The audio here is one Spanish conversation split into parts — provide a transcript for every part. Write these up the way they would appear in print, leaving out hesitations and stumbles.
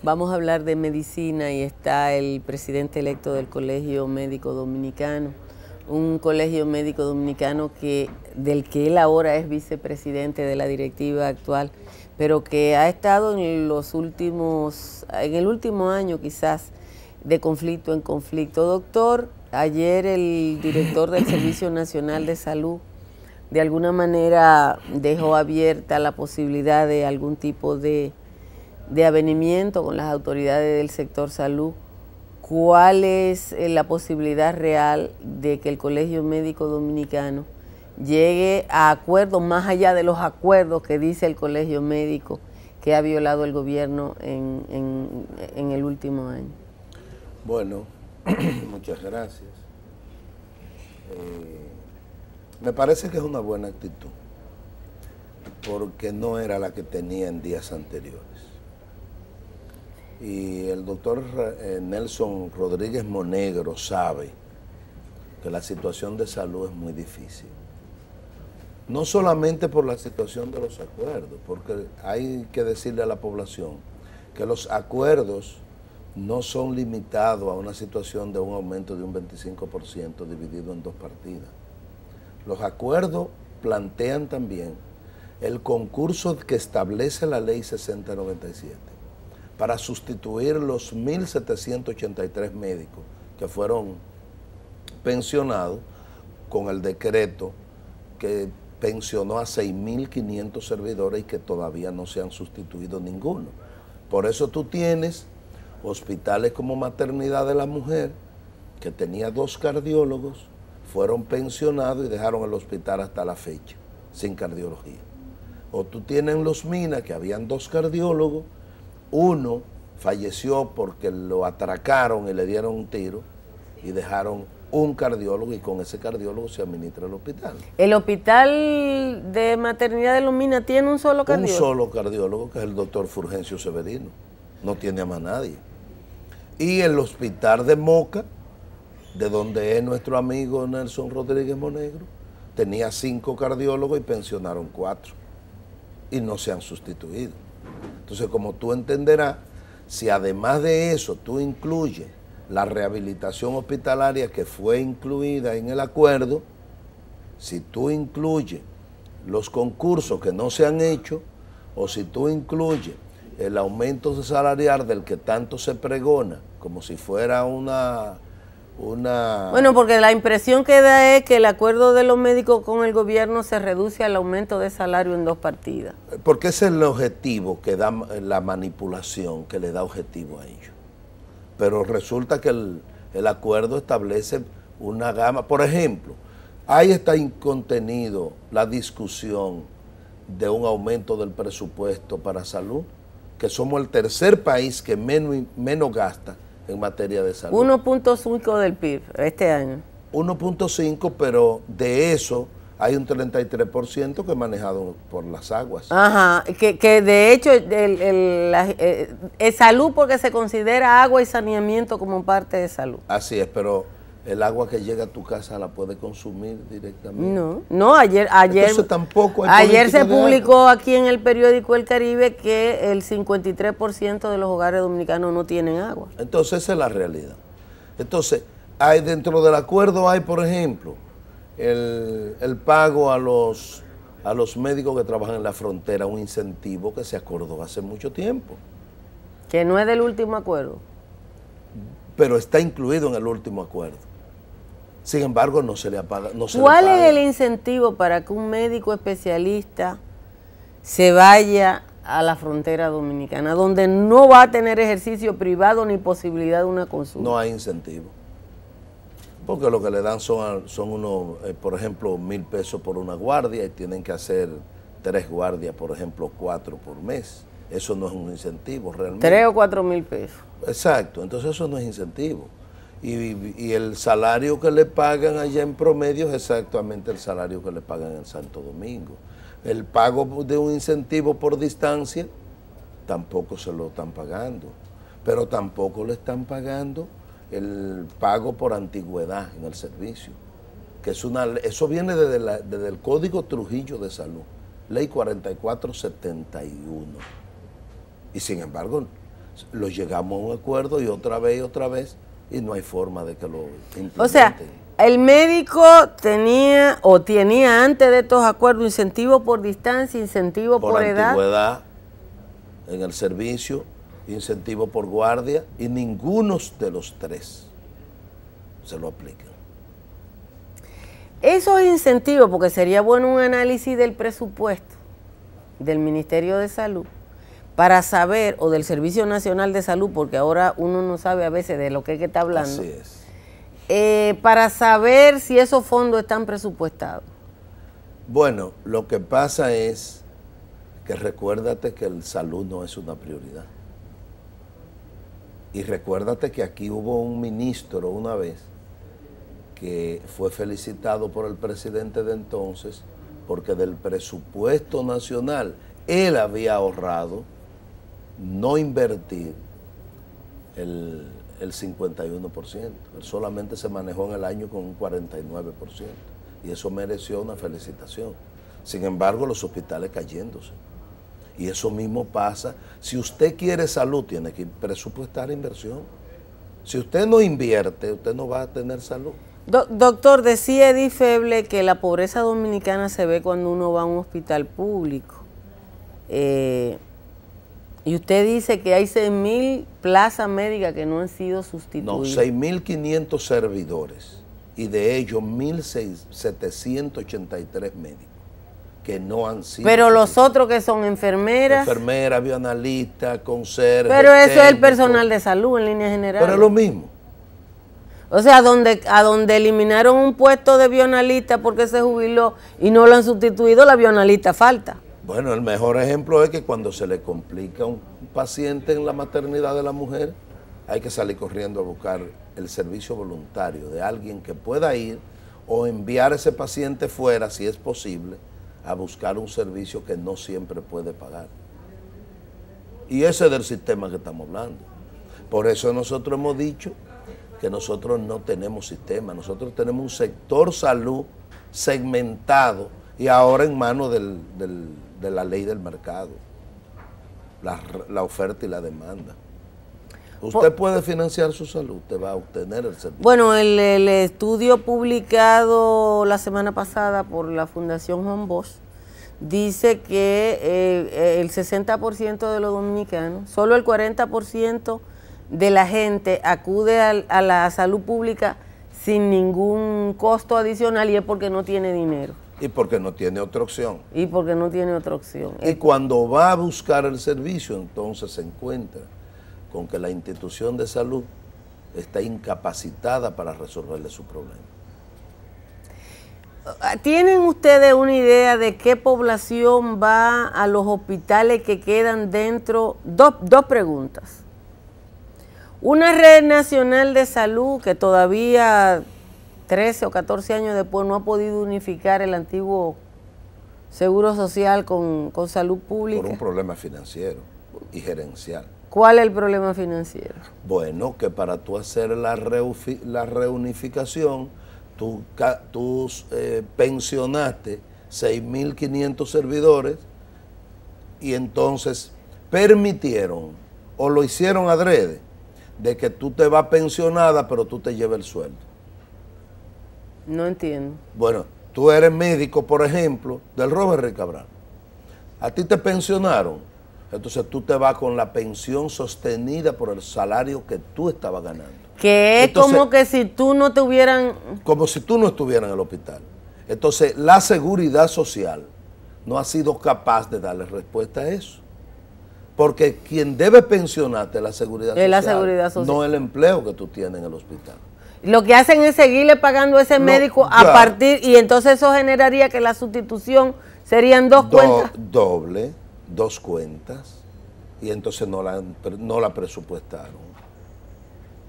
Vamos a hablar de medicina y está el presidente electo del Colegio Médico Dominicano, un colegio médico dominicano del que él ahora es vicepresidente de la directiva actual, pero que ha estado en el último año quizás, de conflicto en conflicto. Doctor, ayer el director del Servicio Nacional de Salud de alguna manera dejó abierta la posibilidad de algún tipo de avenimiento con las autoridades del sector salud. ¿Cuál es la posibilidad real de que el Colegio Médico Dominicano llegue a acuerdos más allá de los acuerdos que dice el Colegio Médico que ha violado el gobierno en el último año? Bueno, muchas gracias. Me parece que es una buena actitud, porque no era la que tenía en días anteriores. Y el doctor Nelson Rodríguez Monegro sabe que la situación de salud es muy difícil. No solamente por la situación de los acuerdos, porque hay que decirle a la población que los acuerdos no son limitados a una situación de un aumento de un 25% dividido en dos partidas. Los acuerdos plantean también el concurso que establece la ley 6097 para sustituir los 1.783 médicos que fueron pensionados con el decreto que pensionó a 6.500 servidores y que todavía no se han sustituido ninguno. Por eso tú tienes hospitales como Maternidad de la Mujer, que tenía 2 cardiólogos, fueron pensionados y dejaron el hospital hasta la fecha, sin cardiología. O tú tienes Los Minas, que habían 2 cardiólogos, uno falleció porque lo atracaron y le dieron un tiro y dejaron un cardiólogo y con ese cardiólogo se administra el hospital. ¿El hospital de Maternidad de Los Minas tiene un solo cardiólogo? Un solo cardiólogo, que es el doctor Fulgencio Severino. No tiene a más nadie. Y el hospital de Moca, de donde es nuestro amigo Nelson Rodríguez Monegro, tenía 5 cardiólogos y pensionaron 4. Y no se han sustituido. Entonces, como tú entenderás, si además de eso tú incluyes la rehabilitación hospitalaria que fue incluida en el acuerdo, si tú incluyes los concursos que no se han hecho, o si tú incluyes el aumento salarial del que tanto se pregona, como si fuera una... Bueno, porque la impresión que da es que el acuerdo de los médicos con el gobierno se reduce al aumento de salario en 2 partidas. Porque ese es el objetivo que da la manipulación, que le da objetivo a ellos. Pero resulta que el acuerdo establece una gama. Por ejemplo, ahí está contenido la discusión de un aumento del presupuesto para salud, que somos el tercer país que menos gasta en materia de salud. 1.5 del PIB este año. 1.5, pero de eso hay un 33% que es manejado por las aguas. Ajá, que de hecho es salud porque se considera agua y saneamiento como parte de salud. Así es, pero el agua que llega a tu casa la puede consumir directamente. No, ayer tampoco ayer se publicó aquí en el periódico El Caribe que el 53% de los hogares dominicanos no tienen agua. Entonces esa es la realidad. Entonces, dentro del acuerdo hay, por ejemplo, el pago a los médicos que trabajan en la frontera, un incentivo que se acordó hace mucho tiempo. Que no es del último acuerdo. Pero está incluido en el último acuerdo. Sin embargo, no se le paga. ¿Cuál es el incentivo para que un médico especialista se vaya a la frontera dominicana, donde no va a tener ejercicio privado ni posibilidad de una consulta? No hay incentivo. Porque lo que le dan son unos, por ejemplo, 1.000 pesos por una guardia y tienen que hacer 3 guardias, por ejemplo, 4 por mes. Eso no es un incentivo realmente. 3 o 4 mil pesos. Exacto, entonces eso no es incentivo. Y el salario que le pagan allá en promedio es exactamente el salario que le pagan en Santo Domingo. El pago de un incentivo por distancia tampoco se lo están pagando, pero tampoco le están pagando el pago por antigüedad en el servicio, que es eso viene desde el Código Trujillo de Salud, Ley 4471. Y sin embargo, Lo llegamos a un acuerdo y otra vez, y no hay forma de que lo implementen. O sea, el médico tenía antes de estos acuerdos incentivo por distancia, incentivo por edad. Antigüedad en el servicio, incentivo por guardia, y ninguno de los tres se lo aplican. Esos incentivos, porque sería bueno un análisis del presupuesto del Ministerio de Salud para saber, o del Servicio Nacional de Salud, porque ahora uno no sabe a veces de lo que está hablando. Así es. Para saber si esos fondos están presupuestados. Bueno, lo que pasa es que recuérdate que el salud no es una prioridad. Y recuérdate que aquí hubo un ministro una vez que fue felicitado por el presidente de entonces porque del presupuesto nacional él había ahorrado no invertir el 51%. Él solamente se manejó en el año con un 49%. Y eso mereció una felicitación. Sin embargo, los hospitales cayéndose. Y eso mismo pasa. Si usted quiere salud, tiene que presupuestar inversión. Si usted no invierte, usted no va a tener salud. Doctor, decía Edith Feble que la pobreza dominicana se ve cuando uno va a un hospital público. Y usted dice que hay 6.000 plazas médicas que no han sido sustituidas. No, 6.500 servidores y de ellos 1.783 médicos que no han sido. Pero los otros que son enfermeras. Enfermeras, bioanalistas, conserjes. Pero eso es el personal de salud en línea general. Pero es lo mismo. O sea, a donde eliminaron un puesto de bioanalista porque se jubiló y no lo han sustituido, la bioanalista falta. Bueno, el mejor ejemplo es que cuando se le complica a un paciente en la maternidad de la mujer, hay que salir corriendo a buscar el servicio voluntario de alguien que pueda ir o enviar a ese paciente fuera, si es posible, a buscar un servicio que no siempre puede pagar. Y ese es del sistema que estamos hablando. Por eso nosotros hemos dicho que nosotros no tenemos sistema, nosotros tenemos un sector salud segmentado y ahora en manos de la ley del mercado, la oferta y la demanda. Usted puede financiar su salud, usted va a obtener el servicio. Bueno, el estudio publicado la semana pasada por la Fundación Juan Bosch dice que el 60% de los dominicanos, solo el 40% de la gente acude a la salud pública sin ningún costo adicional, y es porque no tiene dinero. Y porque no tiene otra opción. Y porque no tiene otra opción. Y cuando va a buscar el servicio, entonces se encuentra con que la institución de salud está incapacitada para resolverle su problema. ¿Tienen ustedes una idea de qué población va a los hospitales que quedan dentro? Dos preguntas. Una red nacional de salud que todavía 13 o 14 años después no ha podido unificar el antiguo Seguro Social con salud pública. Por un problema financiero y gerencial. ¿Cuál es el problema financiero? Bueno, que para tú hacer la reunificación, tú pensionaste 6.500 servidores y entonces permitieron o lo hicieron adrede de que tú te vas pensionada pero tú te llevas el sueldo. No entiendo. Bueno, tú eres médico, por ejemplo, del Robert Rey Cabral. A ti te pensionaron, entonces tú te vas con la pensión sostenida por el salario que tú estabas ganando. Que es entonces, como que si tú no te hubieran... Como si tú no estuvieras en el hospital. Entonces, la seguridad social no ha sido capaz de darle respuesta a eso. Porque quien debe pensionarte es la seguridad social. Es la seguridad social. No el empleo que tú tienes en el hospital. Lo que hacen es seguirle pagando a ese médico a partir, y entonces eso generaría que la sustitución serían dos cuentas. Doble, dos cuentas, y entonces no la presupuestaron.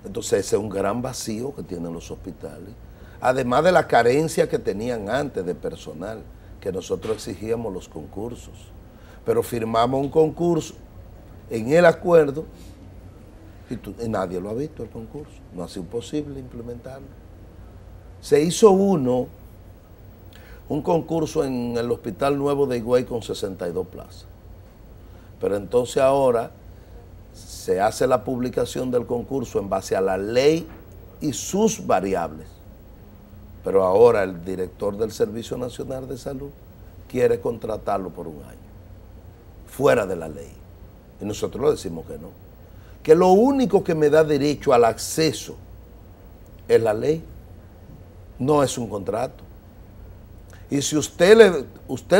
Entonces ese es un gran vacío que tienen los hospitales. Además de la carencia que tenían antes de personal, que nosotros exigíamos los concursos. Pero firmamos un concurso en el acuerdo y nadie lo ha visto el concurso. No ha sido posible implementarlo. Se hizo un concurso en el Hospital Nuevo de Higüey con 62 plazas. Pero entonces ahora se hace la publicación del concurso en base a la ley y sus variables. Pero ahora el director del Servicio Nacional de Salud quiere contratarlo por un año, fuera de la ley. Y nosotros le decimos que no. Que lo único que me da derecho al acceso es la ley, no es un contrato. Y si usted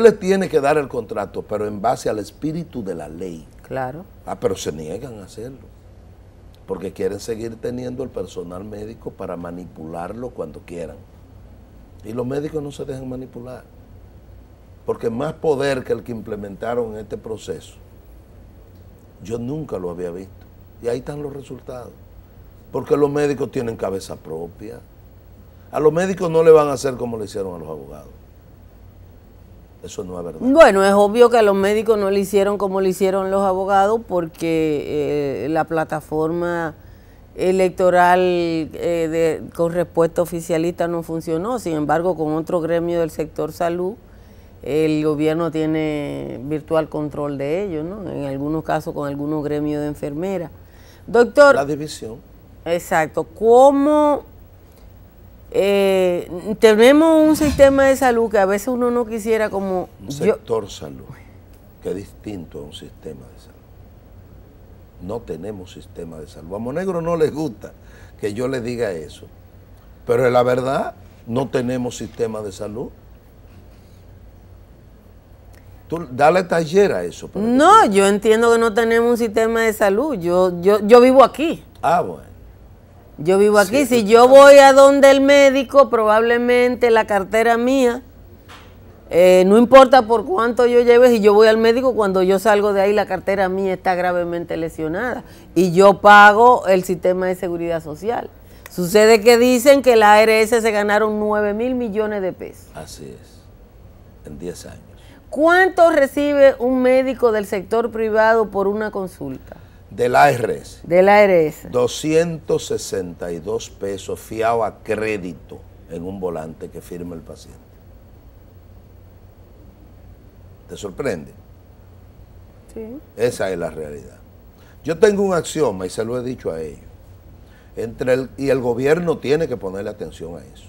le tiene que dar el contrato, pero en base al espíritu de la ley. Claro. Pero se niegan a hacerlo, porque quieren seguir teniendo el personal médico para manipularlo cuando quieran. Y los médicos no se dejan manipular, porque más poder que el que implementaron en este proceso, yo nunca lo había visto. Y ahí están los resultados, porque los médicos tienen cabeza propia. A los médicos no le van a hacer como le hicieron a los abogados. Eso no es verdad. Bueno, es obvio que a los médicos no le hicieron como le hicieron los abogados, porque la plataforma electoral con respuesta oficialista no funcionó. Sin embargo, con otro gremio del sector salud, el gobierno tiene virtual control de ellos, ¿no? En algunos casos con algunos gremios de enfermeras. Doctor. La división. Exacto. ¿Cómo tenemos un sistema de salud que a veces uno no quisiera como... Un sector salud, que es distinto a un sistema de salud. No tenemos sistema de salud. A Monegro no les gusta que yo le diga eso, pero es la verdad, no tenemos sistema de salud. Tú dale taller a eso. No, yo entiendo que no tenemos un sistema de salud. Yo vivo aquí. Ah, bueno. Yo vivo aquí. Si yo voy a donde el médico, probablemente la cartera mía, no importa por cuánto yo lleve, si yo voy al médico, cuando yo salgo de ahí, la cartera mía está gravemente lesionada. Y yo pago el sistema de seguridad social. Sucede que dicen que la ARS se ganaron 9.000 millones de pesos. Así es, en 10 años. ¿Cuánto recibe un médico del sector privado por una consulta? Del ARS. Del ARS. 262 pesos fiado a crédito en un volante que firma el paciente. ¿Te sorprende? Sí. Esa es la realidad. Yo tengo un axioma y se lo he dicho a ellos. Y el gobierno tiene que ponerle atención a eso.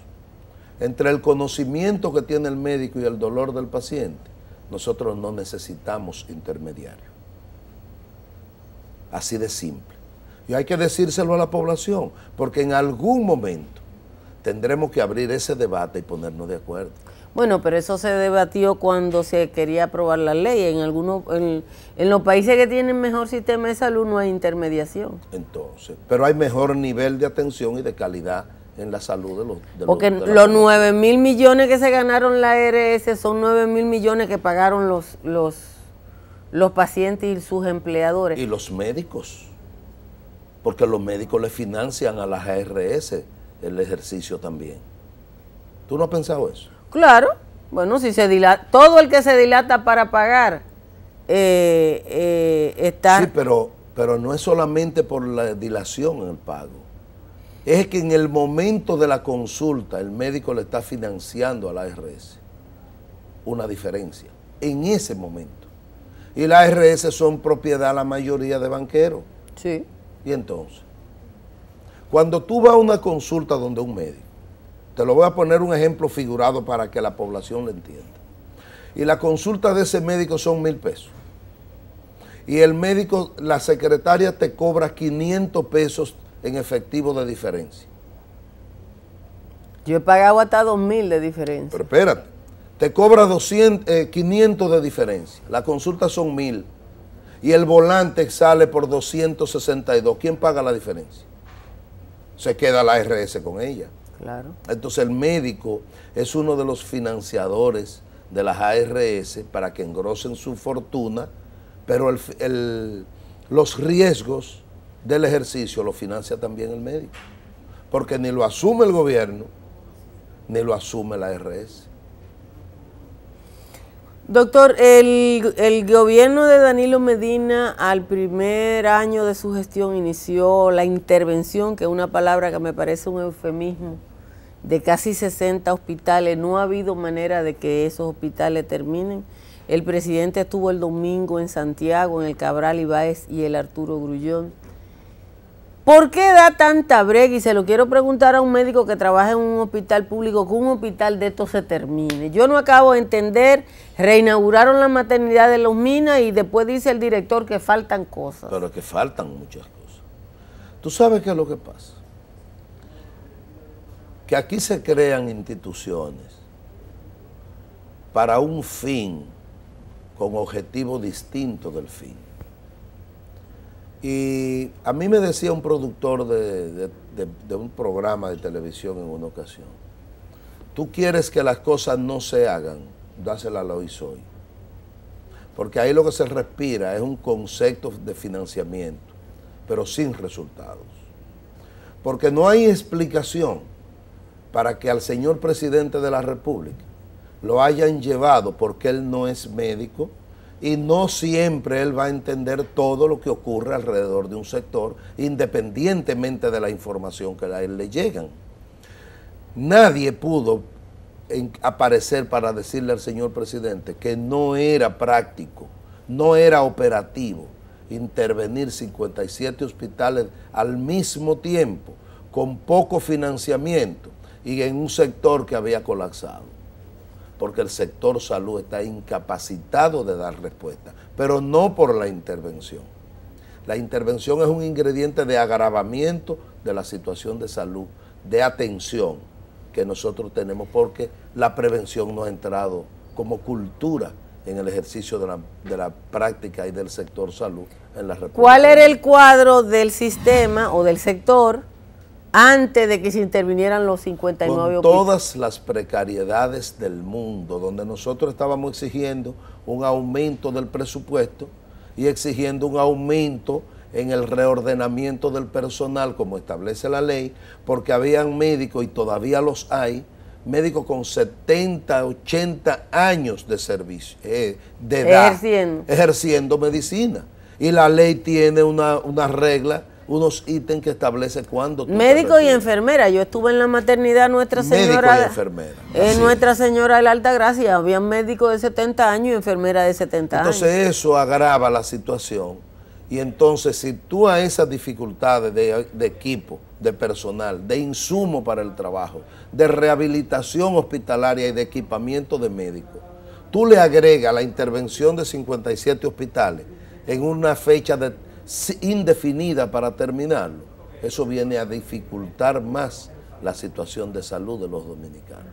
Entre el conocimiento que tiene el médico y el dolor del paciente, nosotros no necesitamos intermediarios. Así de simple. Y hay que decírselo a la población, porque en algún momento tendremos que abrir ese debate y ponernos de acuerdo. Bueno, pero eso se debatió cuando se quería aprobar la ley. En los países que tienen mejor sistema de salud no hay intermediación. Entonces, pero hay mejor nivel de atención y de calidad en la salud de los... Porque los 9.000 millones que se ganaron la ARS son 9.000 millones que pagaron los pacientes y sus empleadores. Y los médicos, porque los médicos le financian a las ARS el ejercicio también. ¿Tú no has pensado eso? Claro. Bueno, si se dilata, todo el que se dilata para pagar está... Sí, pero no es solamente por la dilación en el pago. Es que en el momento de la consulta el médico le está financiando a la ARS una diferencia, en ese momento. Y las ARS son propiedad la mayoría de banqueros. Sí. Y entonces, cuando tú vas a una consulta donde un médico, te lo voy a poner un ejemplo figurado para que la población lo entienda. Y la consulta de ese médico son 1.000 pesos. Y el médico, la secretaria te cobra 500 pesos en efectivo de diferencia. Yo he pagado hasta 2.000 de diferencia. Pero espérate, te cobra 500 de diferencia. Las consultas son 1.000. Y el volante sale por 262. ¿Quién paga la diferencia? Se queda la ARS con ella. Claro. Entonces el médico es uno de los financiadores de las ARS para que engrosen su fortuna, pero los riesgos del ejercicio lo financia también el médico, porque ni lo asume el gobierno, ni lo asume la ARS. Doctor, el gobierno de Danilo Medina al primer año de su gestión inició la intervención, que es una palabra que me parece un eufemismo, de casi 60 hospitales. No ha habido manera de que esos hospitales terminen. El presidente estuvo el domingo en Santiago, en el Cabral Ibáez y el Arturo Grullón. ¿Por qué da tanta brega? Y se lo quiero preguntar a un médico que trabaja en un hospital público, que un hospital de esto se termine. Yo no acabo de entender, reinauguraron la maternidad de Los Minas y después dice el director que faltan cosas. Pero que faltan muchas cosas. ¿Tú sabes qué es lo que pasa? Que aquí se crean instituciones para un fin con objetivo distinto del fin. Y a mí me decía un productor de un programa de televisión en una ocasión, tú quieres que las cosas no se hagan, dásela a Lois hoy. Porque ahí lo que se respira es un concepto de financiamiento, pero sin resultados. Porque no hay explicación para que al señor presidente de la República lo hayan llevado porque él no es médico, y no siempre él va a entender todo lo que ocurre alrededor de un sector, independientemente de la información que a él le llegan. Nadie pudo aparecer para decirle al señor presidente que no era práctico, no era operativo intervenir 57 hospitales al mismo tiempo, con poco financiamiento y en un sector que había colapsado. Porque el sector salud está incapacitado de dar respuesta, pero no por la intervención. La intervención es un ingrediente de agravamiento de la situación de salud, de atención que nosotros tenemos, porque la prevención no ha entrado como cultura en el ejercicio de la práctica y del sector salud en la República. ¿Cuál era el cuadro del sistema o del sector antes de que se intervinieran los 59 con todas las precariedades del mundo, donde nosotros estábamos exigiendo un aumento del presupuesto y exigiendo un aumento en el reordenamiento del personal, como establece la ley, porque habían médicos, y todavía los hay, médicos con 70, 80 años de servicio, de edad, ejerciendo medicina. Y la ley tiene una regla, unos ítems que establece cuándo tú médico y enfermera. Yo estuve en la maternidad Nuestra Señora. Médico y enfermera. Nuestra Señora de la Altagracia, había médicos de 70 años y enfermeras de 70 años. Entonces eso agrava la situación. Y entonces si tú a esas dificultades de equipo, de personal, de insumo para el trabajo, de rehabilitación hospitalaria y de equipamiento de médicos, tú le agregas la intervención de 57 hospitales en una fecha indefinida para terminarlo, eso viene a dificultar más la situación de salud de los dominicanos.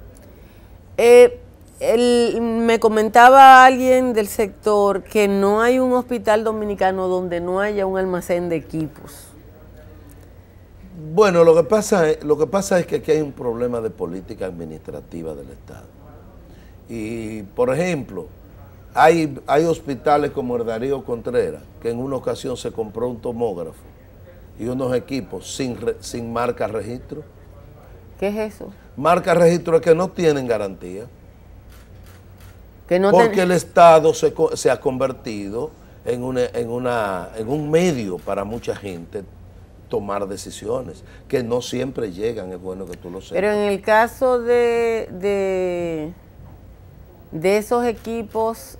Me comentaba alguien del sector que no hay un hospital dominicano donde no haya un almacén de equipos. Bueno, lo que pasa es que aquí hay un problema de política administrativa del Estado. Y, por ejemplo, hay hospitales como el Darío Contreras, que en una ocasión se compró un tomógrafo y unos equipos sin marca registro. ¿Qué es eso? Marca registro es que no tienen garantía. Que no porque el Estado se ha convertido en un medio para mucha gente tomar decisiones, que no siempre llegan, es bueno que tú lo sepas. Pero en el caso de esos equipos,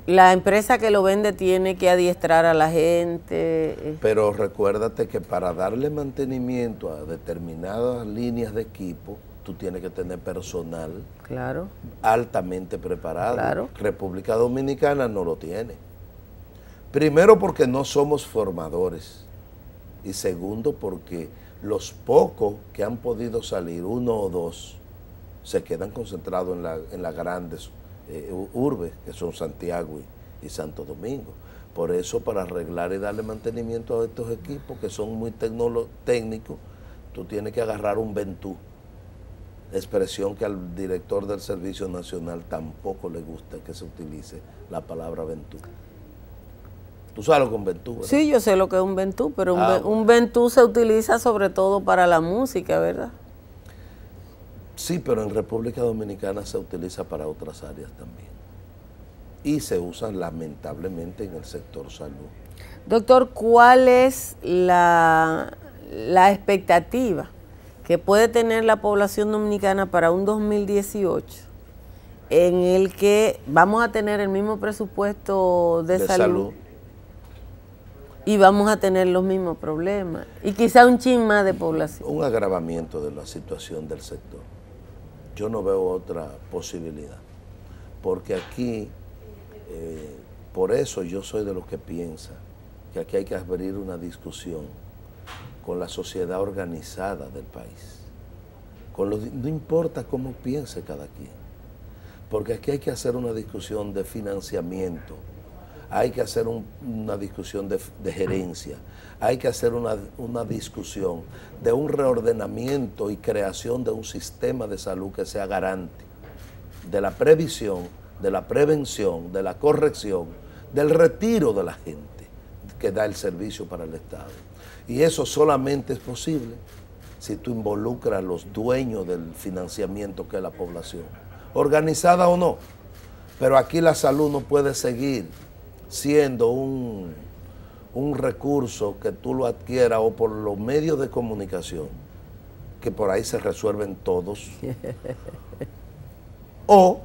la empresa que lo vende tiene que adiestrar a la gente. Pero recuérdate que para darle mantenimiento a determinadas líneas de equipo, tú tienes que tener personal altamente preparado. República Dominicana no lo tiene. Primero porque no somos formadores y segundo porque los pocos que han podido salir, uno o dos, se quedan concentrados en las grandes urbes, que son Santiago y Santo Domingo. Por eso, para arreglar y darle mantenimiento a estos equipos que son muy técnicos, tú tienes que agarrar un Ventú, expresión que al director del Servicio Nacional tampoco le gusta que se utilice la palabra Ventú. ¿Tú sabes lo que es un Ventú, verdad? Sí, yo sé lo que es un Ventú, pero un Ventú se utiliza sobre todo para la música, ¿verdad? Sí, pero en República Dominicana se utiliza para otras áreas también. Y se usan lamentablemente en el sector salud. Doctor, ¿cuál es la expectativa que puede tener la población dominicana para un 2018 en el que vamos a tener el mismo presupuesto de salud y vamos a tener los mismos problemas y quizá un chin más de población. Un agravamiento de la situación del sector. Yo no veo otra posibilidad, porque aquí, por eso yo soy de los que piensa que aquí hay que abrir una discusión con la sociedad organizada del país. No importa cómo piense cada quien, porque aquí hay que hacer una discusión de financiamiento, hay que hacer una discusión de gerencia, hay que hacer una discusión de un reordenamiento y creación de un sistema de salud que sea garante de la previsión, de la prevención, de la corrección, del retiro de la gente que da el servicio para el Estado. Y eso solamente es posible si tú involucras a los dueños del financiamiento, que es la población, organizada o no. Pero aquí la salud no puede seguir siendo un recurso que tú lo adquieras o por los medios de comunicación, que por ahí se resuelven todos, o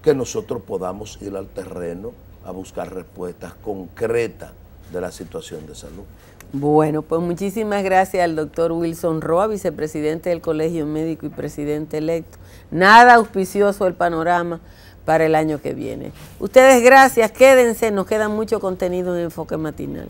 que nosotros podamos ir al terreno a buscar respuestas concretas de la situación de salud. Bueno, pues muchísimas gracias al doctor Wilson Roa, vicepresidente del Colegio Médico y presidente electo. Nada auspicioso el panorama para el año que viene. Ustedes gracias, quédense, nos queda mucho contenido en Enfoque Matinal.